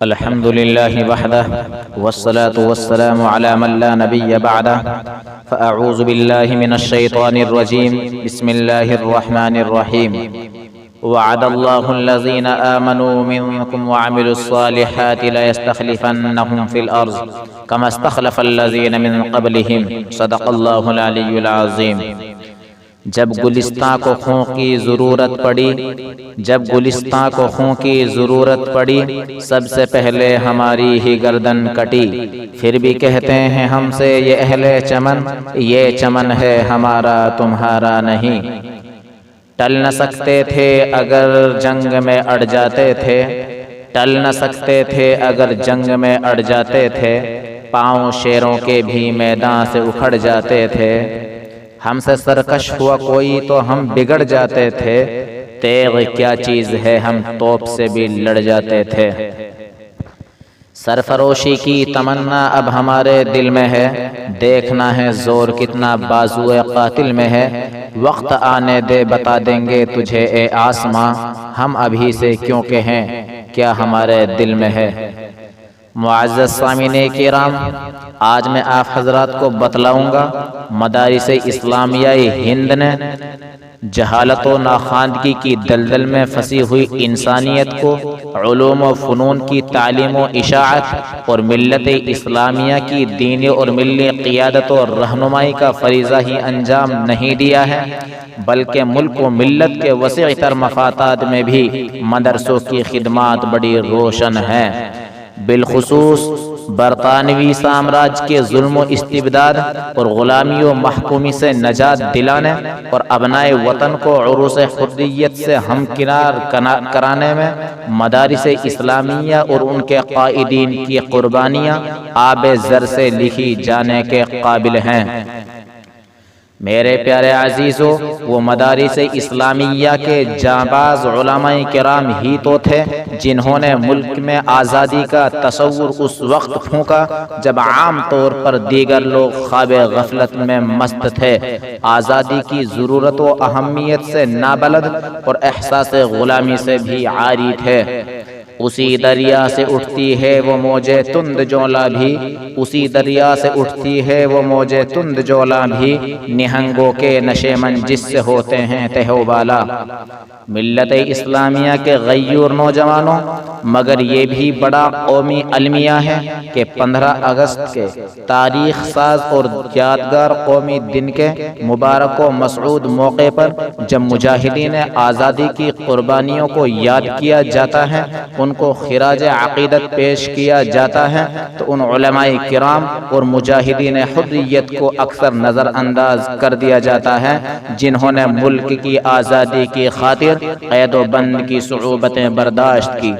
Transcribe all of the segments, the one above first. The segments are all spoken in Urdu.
الحمد لله وحده والصلاة والسلام على من لا نبي بعده فأعوذ بالله من الشيطان الرجيم بسم الله الرحمن الرحيم وعد الله الذين آمنوا منكم وعملوا الصالحات ليستخلفنهم في الأرض كما استخلف الذين من قبلهم صدق الله العلي العظيم۔ جب گلستاں کو خوں کی ضرورت پڑی سب سے پہلے ہماری ہی گردن کٹی، پھر بھی کہتے ہیں ہم سے یہ اہل چمن، یہ چمن ہے ہمارا تمہارا نہیں۔ ٹل نہ سکتے تھے اگر جنگ میں اڑ جاتے تھے، پاؤں شیروں کے بھی میدان سے اکھڑ جاتے تھے۔ ہم سے سرکش ہوا کوئی تو ہم بگڑ جاتے تھے، تیغ کیا چیز ہے ہم توپ سے بھی لڑ جاتے تھے۔ سرفروشی کی تمنا اب ہمارے دل میں ہے، دیکھنا ہے زور کتنا بازوئے قاتل میں ہے۔ وقت آنے دے بتا دیں گے تجھے اے آسماں، ہم ابھی سے کیوں کہیں کیا ہمارے دل میں ہے۔ معزز سامعین کرام، آج میں آپ حضرات کو بتلاؤں گا مدارس اسلامیہ ہند نے جہالت و ناخواندگی کی دلدل میں پھنسی ہوئی انسانیت کو علوم و فنون کی تعلیم و اشاعت اور ملت اسلامیہ کی دینی اور ملی قیادت و رہنمائی کا فریضہ ہی انجام نہیں دیا ہے، بلکہ ملک و ملت کے وسیع تر مفادات میں بھی مدرسوں کی خدمات بڑی روشن ہیں۔ بالخصوص برطانوی سامراج کے ظلم و استبداد اور غلامی و محکومی سے نجات دلانے اور ابنائے وطن کو عروس حریت سے ہمکنار کرانے میں مدارس اسلامیہ اور ان کے قائدین کی قربانیاں آب زر سے لکھی جانے کے قابل ہیں۔ میرے پیارے عزیزو، وہ مدارس اسلامیہ کے جانباز علماء کرام ہی تو تھے جنہوں نے ملک میں آزادی کا تصور اس وقت پھونکا جب عام طور پر دیگر لوگ خواب غفلت میں مست تھے، آزادی کی ضرورت و اہمیت سے نابلد اور احساس غلامی سے بھی عاری تھے۔ اسی دریا سے اٹھتی ہے وہ موجے تند جولا بھی، نہنگوں کے نشے من جس سے ہوتے ہیں تہ و بالا۔ ملت اسلامیہ کے غیور نوجوانوں، مگر یہ بھی بڑا قومی المیہ ہے کہ 15 اگست کے تاریخ ساز اور یادگار قومی دن کے مبارک و مسعود موقع پر جب مجاہدین آزادی کی قربانیوں کو یاد کیا جاتا ہے، ان کو خراج عقیدت پیش کیا جاتا ہے، تو ان علماء کرام اور مجاہدین حریت کو اکثر نظر انداز کر دیا جاتا ہے جنہوں نے ملک کی آزادی کی خاطر قید و بند کی صعوبتیں برداشت کی،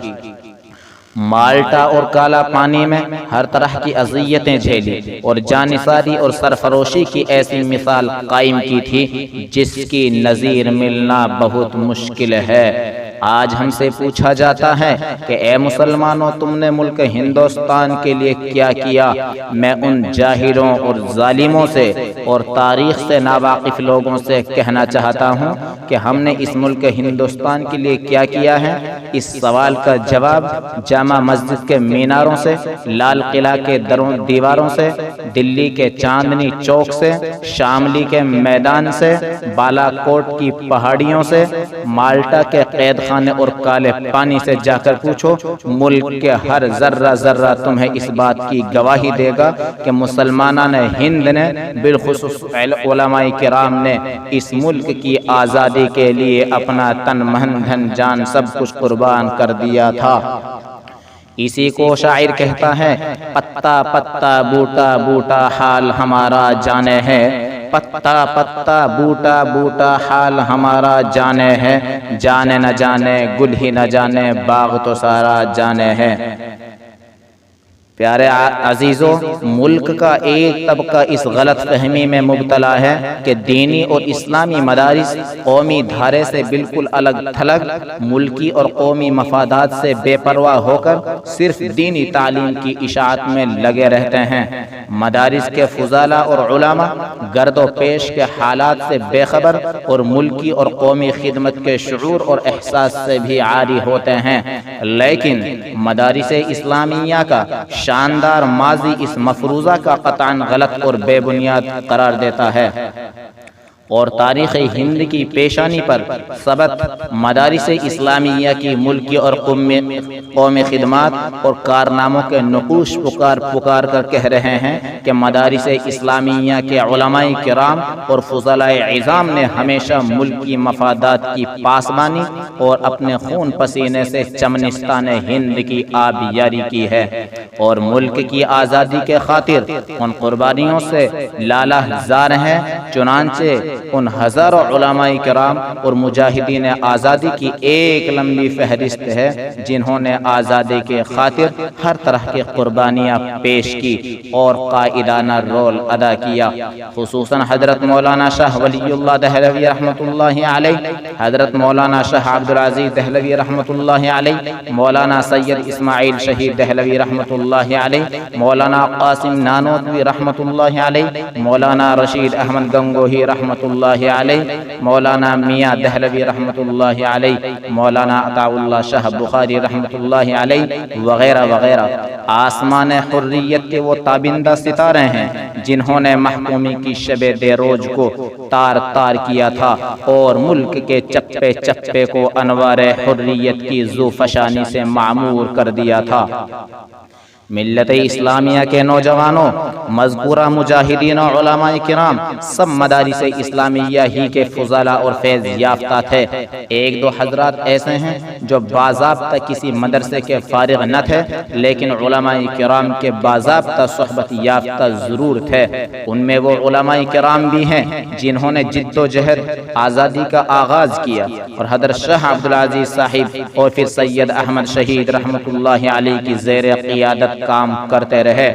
مالٹا اور کالا پانی میں ہر طرح کی اذیتیں جھیلی اور جانثاری اور سرفروشی کی ایسی مثال قائم کی تھی جس کی نظیر ملنا بہت مشکل ہے۔ آج ہم سے پوچھا جاتا ہے کہ اے مسلمانوں، تم نے ملک ہندوستان کے لیے کیا کیا؟ میں ان جاہلوں اور ظالموں سے اور تاریخ سے ناواقف لوگوں سے کہنا چاہتا ہوں کہ ہم نے اس ملک ہندوستان کے لیے کیا کیا ہے؟ اس سوال کا جواب جامع مسجد کے میناروں سے، لال قلعہ کے دیواروں سے، دلی کے چاندنی چوک سے، شاملی کے میدان سے، بالا کوٹ کی پہاڑیوں سے، مالٹا کے قید خانے اور کالے پانی سے جا کر پوچھو۔ ملک کے ہر ذرہ تمہیں اس بات کی گواہی دے گا کہ مسلمانان ہند نے، بالخصوص علماء کرام نے، اس ملک کی آزادی کے لیے اپنا تن من دھن جان سب کچھ قربان کر دیا تھا۔ اسی کو شاعر کہتا ہے، پتا پتا بوٹا بوٹا حال ہمارا جانے ہے، پتا پتا بوٹا بوٹا حال ہمارا جانے ہے، جانے نہ جانے گل ہی نہ جانے باغ تو سارا جانے ہے۔ پیارے عزیزوں، ملک کا ایک طبقہ اس غلط فہمی میں مبتلا ہے کہ دینی اور اسلامی مدارس قومی دھارے سے بالکل الگ تھلگ، ملکی اور قومی مفادات سے بے پرواہ ہو کر صرف دینی تعلیم کی اشاعت میں لگے رہتے ہیں۔ مدارس کے فضلاء اور علماء گرد و پیش کے حالات سے بے خبر اور ملکی اور قومی خدمت کے شعور اور احساس سے بھی عاری ہوتے ہیں، لیکن مدارس اسلامیہ کا شاندار ماضی اس مفروضہ کا قطعاً غلط اور بے بنیاد قرار دیتا ہے، اور تاریخ ہند کی پیشانی پر ثبت مدارس اسلامیہ کی ملکی اور قومی خدمات اور کارناموں کے نقوش پکار کر کہہ رہے ہیں کہ مدارس اسلامیہ کے علماء کرام اور فضلاء عظام نے ہمیشہ ملکی مفادات کی پاسبانی اور اپنے خون پسینے سے چمنستان ہند کی آبیاری کی ہے، اور ملک کی آزادی کے خاطر ان قربانیوں سے لالہ زار ہیں۔ چنانچہ ان ہزاروں علماء کرام اور مجاہدین آزادی کی ایک لمبی فہرست ہے جنہوں نے آزادی کے خاطر ہر طرح کی قربانیاں پیش کی اور قائدانہ رول ادا کیا، خصوصاً حضرت مولانا شاہ ولی اللہ دہلوی رحمۃ اللہ علیہ، حضرت مولانا شاہ عبدالعزیز دہلوی رحمۃ اللہ علیہ، مولانا سید اسماعیل شہید دہلوی رحمۃ اللہ علیہ، مولانا قاسم نانوتوی رحمۃ اللہ علیہ، مولانا رشید احمد گنگوہی رحمۃ اللہ علیہ، مولانا میاں دہلوی رحمۃ اللہ علیہ، مولانا عطاء اللہ شاہ بخاری رحمۃ اللہ علیہ وغیرہ وغیرہ۔ آسمان حریت کے وہ تابندہ ستارے ہیں جنہوں نے محکومی کی شب دیروز کو تار تار کیا تھا اور ملک کے چپے چپے کو انوار حریت کی ذوفشانی سے معمور کر دیا تھا۔ ملت اسلامیہ کے نوجوانوں، مذکورہ مجاہدین و علماء کرام سب مدارس اسلامیہ ہی کے فضلاء اور فیض یافتہ تھے۔ ایک دو حضرات ایسے ہیں جو باضابطہ کسی مدرسے کے فارغ نہ تھے، لیکن علماء کرام کے باضابطہ صحبت یافتہ ضرور تھے۔ ان میں وہ علماء کرام بھی ہیں جنہوں نے جد و جہد آزادی کا آغاز کیا اور حضرت شاہ عبدالعزیز صاحب اور پھر سید احمد شہید رحمۃ اللہ علیہ کی زیر قیادت کام کرتے رہے،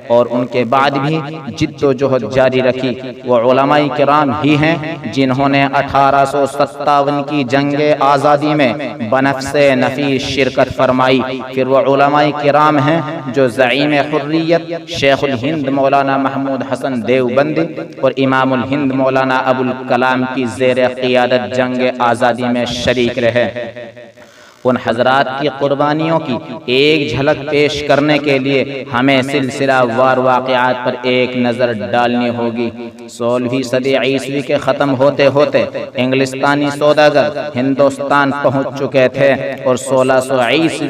اور ان کے بعد بھی جد و جہد جاری رکھی۔ وہ علماء کرام ہی ہیں جنہوں نے 1857 کی جنگ آزادی میں بنفس نفیس شرکت فرمائی۔ پھر وہ علماء کرام ہیں جو زعیم حریت شیخ الہند مولانا محمود حسن دیوبندی اور امام الہند مولانا ابو الکلام کی زیر قیادت جنگ آزادی میں شریک رہے۔ ان حضرات کی قربانیوں کی ایک جھلک پیش کرنے کے لیے ہمیں سلسلہ وار واقعات پر ایک نظر ڈالنی ہوگی۔ 16ویں صدی عیسوی کے ختم ہوتے ہوتے انگلستانی سوداگر ہندوستان پہنچ چکے تھے، اور 1601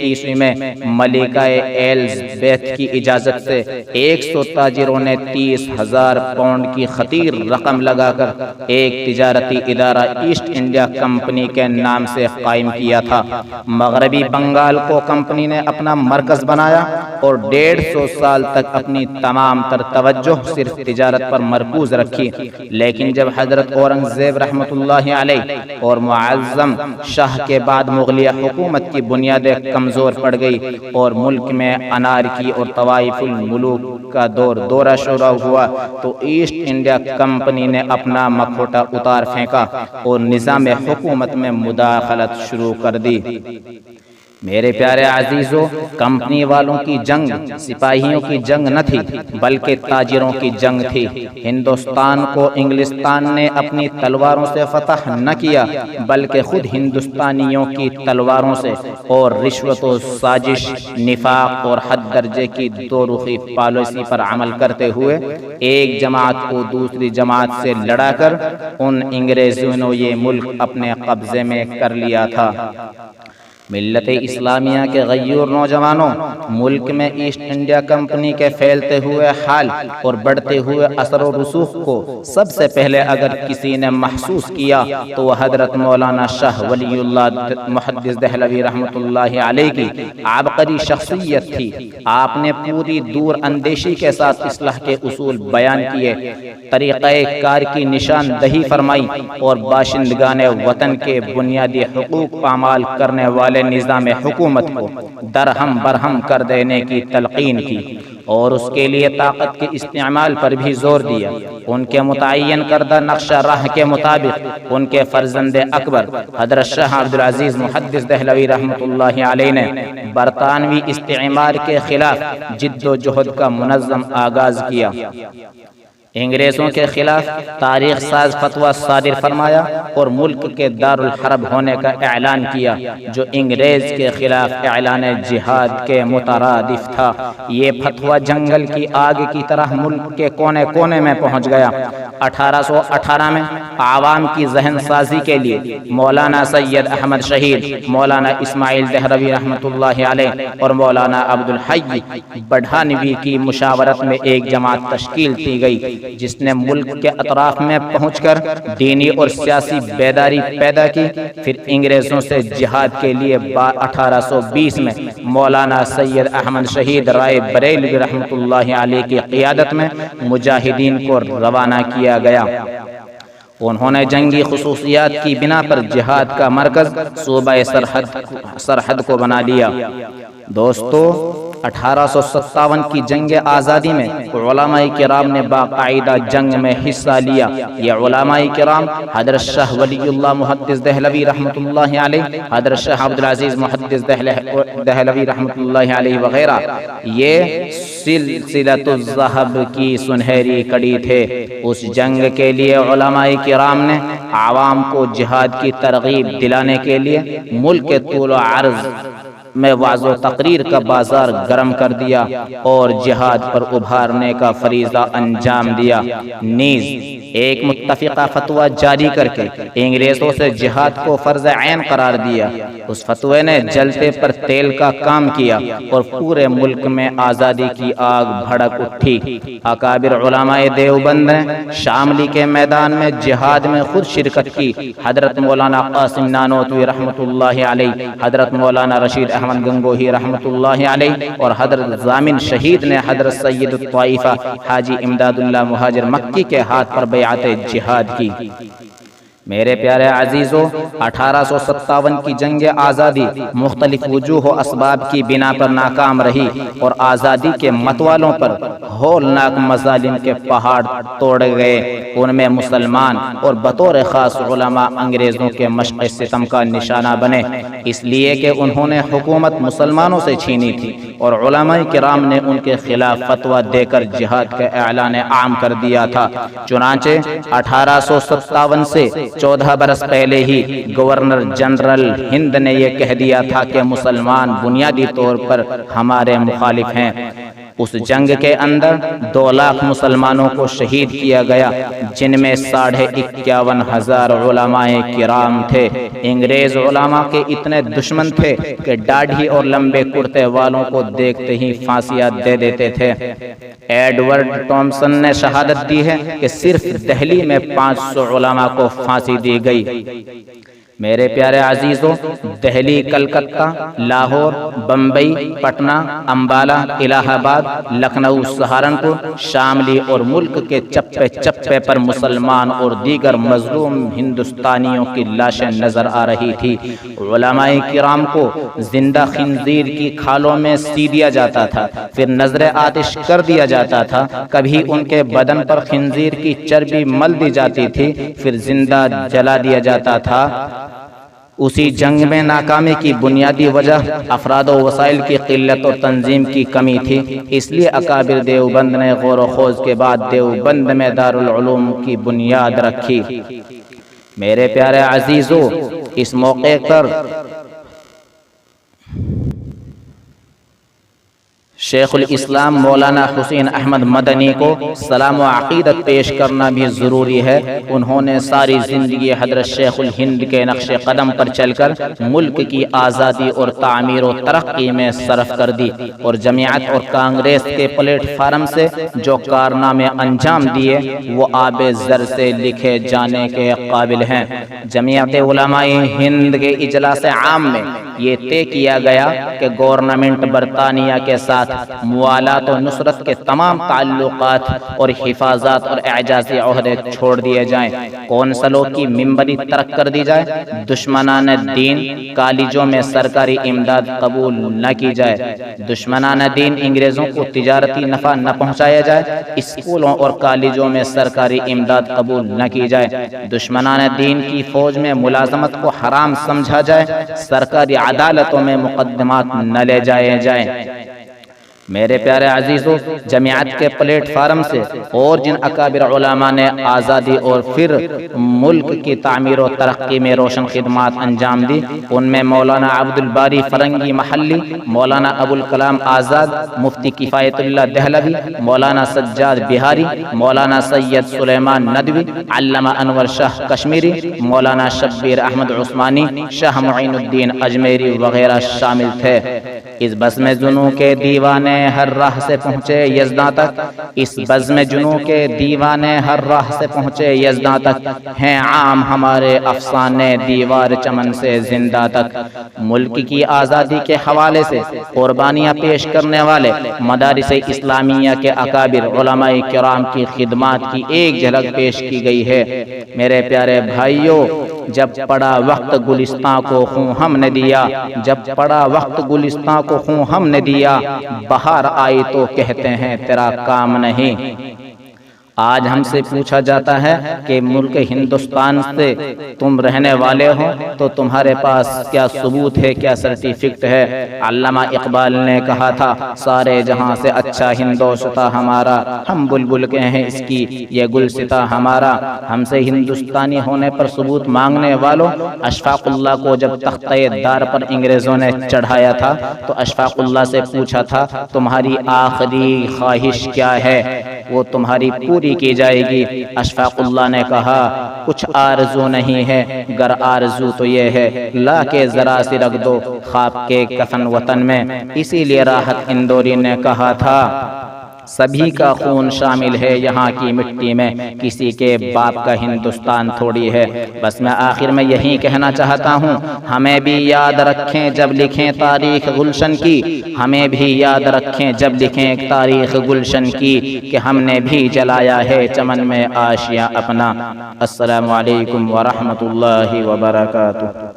عیسوی میں ملکہ ایلزبیتھ کی اجازت سے 100 تاجروں نے 30,000 پاؤنڈ کی خطیر رقم لگا کر ایک تجارتی ادارہ ایسٹ انڈیا کمپنی کے نام سے قائم کیا تھا۔ مغربی بنگال کو کمپنی نے اپنا مرکز بنایا اور 150 سال تک اپنی تمام تر توجہ صرف تجارت پر مرکوز رکھی، لیکن جب حضرت اورنگزیب رحمۃ اللہ علیہ اور معظم شاہ کے بعد مغلیہ حکومت کی بنیادیں کمزور پڑ گئی اور ملک میں انارکی اور طوائف الملوک کا دورہ شروع ہوا، تو ایسٹ انڈیا کمپنی نے اپنا مکھوٹا اتار پھینکا اور نظام حکومت میں مداخلت شروع کر دی۔ میرے پیارے عزیزوں، کمپنی والوں کی جنگ سپاہیوں کی جنگ نہ تھی بلکہ تاجروں کی جنگ تھی۔ ہندوستان کو انگلستان نے اپنی تلواروں سے فتح نہ کیا بلکہ خود ہندوستانیوں کی تلواروں سے، اور رشوت و سازش، نفاق اور حد درجے کی دو رخی پالیسی پر عمل کرتے ہوئے ایک جماعت کو دوسری جماعت سے لڑا کر ان انگریزوں نے یہ ملک اپنے قبضے میں کر لیا تھا۔ ملت اسلامیہ کے غیور نوجوانوں، ملک میں ایسٹ انڈیا کمپنی کے پھیلتے ہوئے حال اور بڑھتے ہوئے اثر و رسوخ کو سب سے پہلے اگر کسی نے محسوس کیا تو وہ حضرت مولانا شاہ ولی اللہ محدث دہلوی رحمۃ اللہ علیہ کی عبقری شخصیت تھی۔ آپ نے پوری دور اندیشی کے ساتھ اصلاح کے اصول بیان کیے، طریقہ کار کی نشاندہی فرمائی، اور باشندگان وطن کے بنیادی حقوق پامال کرنے والے والے نظام حکومت کو درہم برہم کر دینے کی تلقین کی اور اس کے لیے طاقت کے استعمال پر بھی زور دیا۔ ان کے متعین کردہ نقشہ راہ کے مطابق ان کے فرزند اکبر حضرت شاہ عبدالعزیز محدث دہلوی رحمۃ اللہ علیہ نے برطانوی استعمار کے خلاف جد و جہد کا منظم آغاز کیا۔ انگریزوں کے خلاف تاریخ ساز فتویٰ صادر فرمایا اور ملک کے دارالحرب ہونے کا اعلان کیا، جو انگریز کے خلاف اعلان جہاد کے مترادف تھا۔ یہ فتویٰ جنگل کی آگ کی طرح ملک کے کونے کونے میں پہنچ گیا۔ 1818 میں عوام کی ذہن سازی کے لیے مولانا سید احمد شہید، مولانا اسماعیل دہلوی رحمۃ اللہ علیہ اور مولانا عبدالحی بڑھانوی کی مشاورت میں ایک جماعت تشکیل دی گئی، جس نے ملک کے اطراف میں پہنچ کر دینی اور سیاسی بیداری پیدا کی۔ پھر انگریزوں سے جہاد کے لیے 1820 میں مولانا سید احمد شہید رائے بریلوی رحمۃ اللہ علیہ کی قیادت میں مجاہدین کو روانہ کیا گیا۔ انہوں نے جنگی خصوصیات کی بنا پر جہاد کا مرکز صوبہ سرحد کو بنا لیا۔ دوستو، 1857 کی جنگ آزادی میں علماء کرام نے باقاعدہ جنگ میں حصہ لیا۔ یہ علماء کرام حضرت شاہ ولی اللہ محدث دہلوی رحمۃ اللہ علیہ، حضرت شاہ عبدالعزیز محدث دہلوی رحمۃ اللہ علیہ وغیرہ، یہ سلسلۃ الذہب کی سنہری کڑی تھے۔ اس جنگ کے لیے علماء کرام نے عوام کو جہاد کی ترغیب دلانے کے لیے ملک کے طول و عرض میں وعظ و تقریر کا بازار گرم کر دیا اور جہاد پر ابھارنے کا فریضہ انجام دیا۔ نیز ایک متفقہ فتویٰ جاری کر کے انگریزوں سے جہاد کو فرض عین قرار دیا۔ اس فتوے نے جلتے پر تیل کا کام کیا اور پورے ملک میں آزادی کی آگ بھڑک اٹھی۔ اکابر علماء دیوبند نے شاملی کے میدان میں جہاد میں خود شرکت کی۔ حضرت مولانا قاسم نانوتوی رحمۃ اللہ علیہ، حضرت مولانا رشید احمد گنگوہی رحمۃ اللہ علیہ اور حضرت ضامن شہید نے حضرت سید الطائفہ حاجی امداد اللہ مہاجر مکی کے ہاتھ پر بیعت جہاد کی۔ میرے پیارے عزیزو، 1857 کی جنگ آزادی مختلف وجوہ و اسباب کی بنا پر ناکام رہی اور آزادی کے متوالوں پر ہولناک مظالم کے پہاڑ توڑے گئے۔ ان میں مسلمان اور بطور خاص علماء انگریزوں کے مشق ستم کا نشانہ بنے، اس لیے کہ انہوں نے حکومت مسلمانوں سے چھینی تھی اور علماء کرام نے ان کے خلاف فتویٰ دے کر جہاد کا اعلان عام کر دیا تھا۔ چنانچہ 1857 سے 14 برس پہلے ہی گورنر جنرل ہند نے یہ کہہ دیا تھا کہ مسلمان بنیادی طور پر ہمارے مخالف ہیں۔ اس جنگ کے اندر 2 لاکھ مسلمانوں کو شہید کیا گیا، جن میں 51,500 علماء کرام تھے۔ انگریز علماء کے اتنے دشمن تھے کہ داڑھی اور لمبے کرتے والوں کو دیکھتے ہی پھانسیاں دے دیتے تھے۔ ایڈورڈ ٹامسن نے شہادت دی ہے کہ صرف دہلی میں 500 علماء کو پھانسی دی گئی۔ میرے پیارے عزیزوں، دہلی، کلکتہ، لاہور، بمبئی، پٹنہ، امبالہ، الہ آباد، لکھنؤ، سہارنپور، شاملی اور ملک کے چپے چپے پر مسلمان اور دیگر مظلوم ہندوستانیوں کی لاشیں نظر آ رہی تھی۔ علماء کرام کو زندہ خنزیر کی کھالوں میں سی دیا جاتا تھا، پھر نظر آتش کر دیا جاتا تھا۔ کبھی ان کے بدن پر خنزیر کی چربی مل دی جاتی تھی، پھر زندہ جلا دیا جاتا تھا۔ اسی جنگ میں ناکامی کی بنیادی وجہ افراد و وسائل کی قلت اور تنظیم کی کمی تھی۔ اس لیے اکابر دیوبند نے غور و خوض کے بعد دیوبند میں دارالعلوم کی بنیاد رکھی۔ میرے پیارے عزیزو، اس موقع پر شیخ الاسلام مولانا حسین احمد مدنی کو سلام و عقیدت پیش کرنا بھی ضروری ہے۔ انہوں نے ساری زندگی حضرت شیخ الہند کے نقش قدم پر چل کر ملک کی آزادی اور تعمیر و ترقی میں صرف کر دی اور جماعت اور کانگریس کے پلیٹ فارم سے جو کارنامے انجام دیے وہ آب زر سے لکھے جانے کے قابل ہیں۔ جمعیت علماء ہند کے اجلاس عام میں یہ طے کیا گیا کہ گورنمنٹ برطانیہ کے ساتھ موالات و نصرت کے تمام تعلقات اور حفاظت اور اعجازی عہدے چھوڑ دیے جائیں، کونسلوں کی ممبری ترک کر دی جائے، دشمنان دین کالجوں میں سرکاری امداد قبول نہ کی جائے، دشمنان دین انگریزوں کو تجارتی نفع نہ پہنچایا جائے، اسکولوں اور کالجوں میں سرکاری امداد قبول نہ کی جائے، دشمنان دین کی فوج میں ملازمت کو حرام سمجھا جائے، سرکاری عدالتوں میں مقدمات نہ لے جائے جائیں۔ میرے پیارے عزیزو، جمعیت کے پلیٹ فارم سے اور جن اکابر علماء نے آزادی اور پھر ملک کی تعمیر و ترقی میں روشن خدمات انجام دی، ان میں مولانا عبد الباری فرنگی محلی، مولانا ابو الکلام آزاد، مفتی کفایت اللہ دہلوی، مولانا سجاد بہاری، مولانا سید سلیمان ندوی، علامہ انور شاہ کشمیری، مولانا شبیر احمد عثمانی، شاہ معین الدین اجمیری وغیرہ شامل تھے۔ اس بزم جنوں کے دیوانے ہر راہ سے پہنچے یزداں تک، اس بزم جنوں کے دیوانے ہر راہ سے پہنچے یزداں تک، ہیں عام ہمارے افسانے دیوار چمن سے زندہ تک۔ ملک کی آزادی کے حوالے سے قربانیاں پیش کرنے والے مدارس اسلامیہ کے اکابر علماء کرام کی خدمات کی ایک جھلک پیش کی گئی ہے۔ میرے پیارے بھائیوں، جب پڑا وقت گلستاں کو خوں ہم نے دیا، جب پڑا وقت گلستاں کو خوں ہم نے دیا، بہار آئی تو کہتے ہیں تیرا کام نہیں۔ آج ہم سے پوچھا جاتا ہے کہ ملک ہندوستان سے تم رہنے والے ہو تو تمہارے پاس کیا ثبوت ہے، کیا سرٹیفکیٹ ہے؟ علامہ اقبال نے کہا تھا، سارے جہاں سے اچھا ہندوستاں ہمارا، ہم بلبل کے ہیں اس کی یہ گلستاں ہمارا۔ ہم سے ہندوستانی ہونے پر ثبوت مانگنے والوں، اشفاق اللہ کو جب تختہ دار پر انگریزوں نے چڑھایا تھا تو اشفاق اللہ سے پوچھا تھا، تمہاری آخری خواہش کیا ہے؟ وہ تمہاری پوری کی جائے گی۔ اشفاق اللہ نے کہا، کچھ آرزو نہیں ہے، گر آرزو تو یہ ہے، لا کے ذرا سی رکھ دو خواب کے کفن وطن میں۔ اسی لیے راحت اندوری نے کہا تھا، سبھی کا خون شامل ہے یہاں کی مٹی میں، کسی کے باپ کا ہندوستان تھوڑی ہے۔ بس میں آخر میں یہی کہنا چاہتا ہوں، ہمیں بھی یاد رکھیں جب لکھیں تاریخ گلشن کی، ہمیں بھی یاد رکھیں جب لکھیں تاریخ گلشن کی، کہ ہم نے بھی جلایا ہے چمن میں آشیاں اپنا۔ السلام علیکم ورحمۃ اللہ وبرکاتہ۔